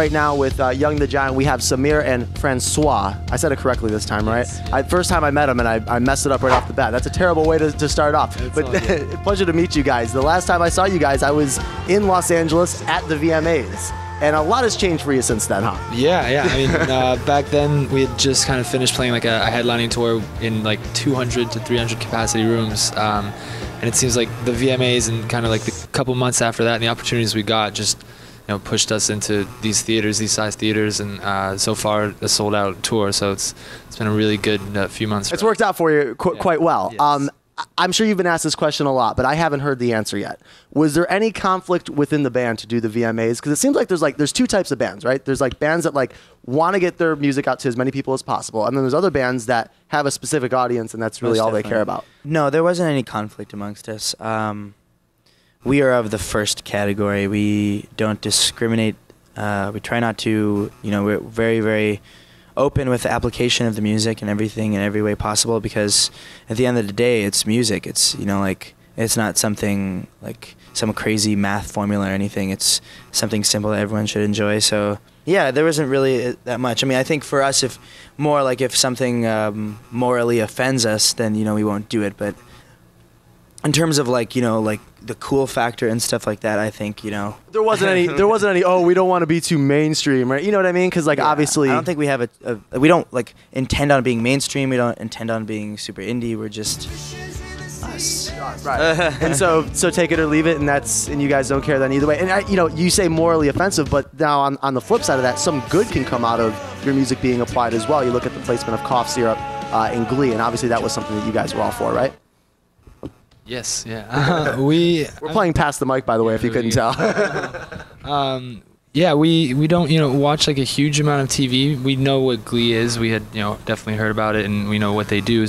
right now with Young the Giant. We have Samir and François. I said it correctly this time, right? Yes. First time I met him, and I messed it up right off the bat. That's a terrible way to start off. But pleasure to meet you guys. The last time I saw you guys, I was in Los Angeles at the VMAs. And a lot has changed for you since then, huh? Yeah. I mean, back then we had just kind of finished playing like a headlining tour in like 200 to 300 capacity rooms. And it seems like the VMAs and kind of like the couple months after that and the opportunities we got just pushed us into these theaters, these size theaters, and so far a sold out tour. So it's been a really good few months. It's worked out for you quite well. Yes. I'm sure you've been asked this question a lot, but I haven't heard the answer yet. Was there any conflict within the band to do the VMAs? Because it seems like there's two types of bands, right? There's like bands that like want to get their music out to as many people as possible, and then there's other bands that have a specific audience, and that's really all they care about. No, there wasn't any conflict amongst us. We are of the first category. We don't discriminate. We try not to. We're very, very open with the application of the music and everything in every way possible, because at the end of the day, it's music. It's it's not something like some crazy math formula or anything. It's something simple that everyone should enjoy. So yeah, there wasn't really that much. I mean, I think for us, if something morally offends us, then we won't do it. But in terms of like the cool factor and stuff like that, I think there wasn't any. Oh, we don't want to be too mainstream, right? You know what I mean? Because obviously, I don't think we have we don't like intend on being mainstream. We don't intend on being super indie. We're just us. Right. And so take it or leave it, and you guys don't care then either way. And you say morally offensive, but now on the flip side of that, some good can come out of your music being applied as well. You look at the placement of cough syrup in Glee, and obviously that was something that you guys were all for, right? Yes, yeah. We're playing past the mic, by the way, if you couldn't tell. Yeah, we don't watch like a huge amount of TV. We know what Glee is. We had definitely heard about it, and we know what they do.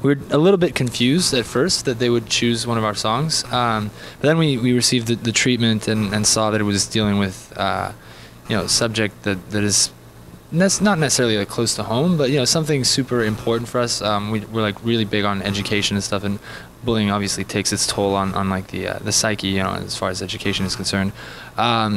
We were a little bit confused at first that they would choose one of our songs, but then we received the treatment and saw that it was dealing with subject that is not necessarily like close to home, but something super important for us. We're like really big on education and stuff, and bullying obviously takes its toll on like the psyche, as far as education is concerned.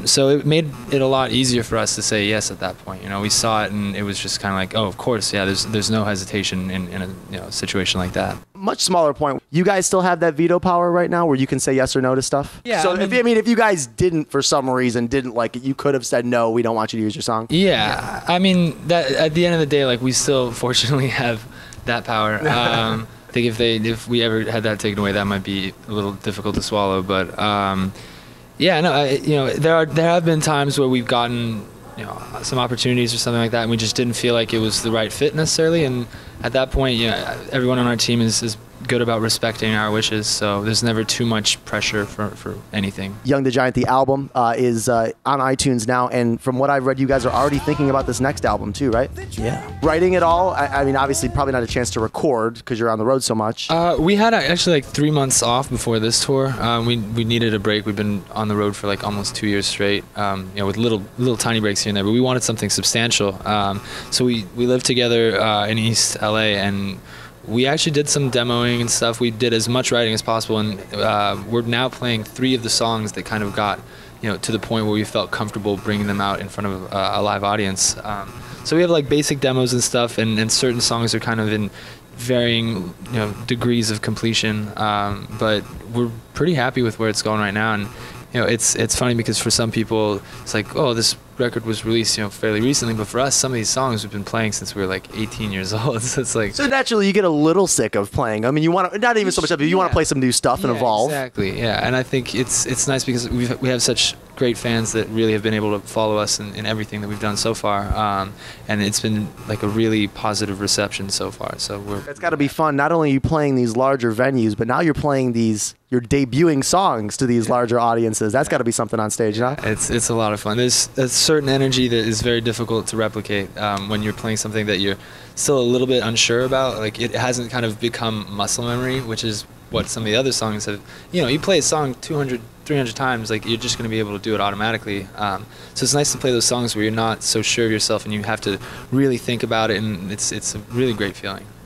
So it made it a lot easier for us to say yes at that point. We saw it, and it was just kind of like, oh, of course, yeah. There's no hesitation in a situation like that. Much smaller point. You guys still have that veto power right now, where you can say yes or no to stuff. Yeah. So if you guys didn't for some reason didn't like it, you could have said no. We don't want you to use your song. Yeah. I mean, that at the end of the day, like we still fortunately have that power. I think if we ever had that taken away, that might be a little difficult to swallow. But there have been times where we've gotten some opportunities or something like that, and we just didn't feel like it was the right fit necessarily. And at that point, everyone on our team is good about respecting our wishes, so there's never too much pressure for anything. Young the Giant, the album, is on iTunes now, and from what I've read, you guys are already thinking about this next album too, right? Yeah. Writing it all? I mean, obviously, probably not a chance to record because you're on the road so much. We had actually like 3 months off before this tour. We needed a break. We've been on the road for like almost 2 years straight, with little tiny breaks here and there, but we wanted something substantial. So we lived together in East LA, and we actually did some demoing and stuff. We did as much writing as possible, and we're now playing 3 of the songs that kind of got to the point where we felt comfortable bringing them out in front of a live audience. So we have like basic demos and stuff, and certain songs are kind of in varying degrees of completion, but we're pretty happy with where it's going right now. And it's funny because for some people it's like, oh, this record was released fairly recently, but for us, some of these songs we've been playing since we were like 18 years old. So it's like, so naturally you get a little sick of playing. I mean, you want to, not even so much of it, you want to play some new stuff and evolve. Exactly, yeah. And I think it's nice because we have such great fans that really have been able to follow us in everything that we've done so far, and it's been like a really positive reception so far. So it's got to be fun. Not only are you playing these larger venues, but now you're playing you're debuting songs to these larger audiences. That's got to be something on stage, huh? It's a lot of fun. There's a certain energy that is very difficult to replicate when you're playing something that you're still a little bit unsure about. Like, it hasn't kind of become muscle memory, which is what some of the other songs have. You play a song 200, 300 times, like you're just going to be able to do it automatically. So it's nice to play those songs where you're not so sure of yourself and you have to really think about it, and it's a really great feeling.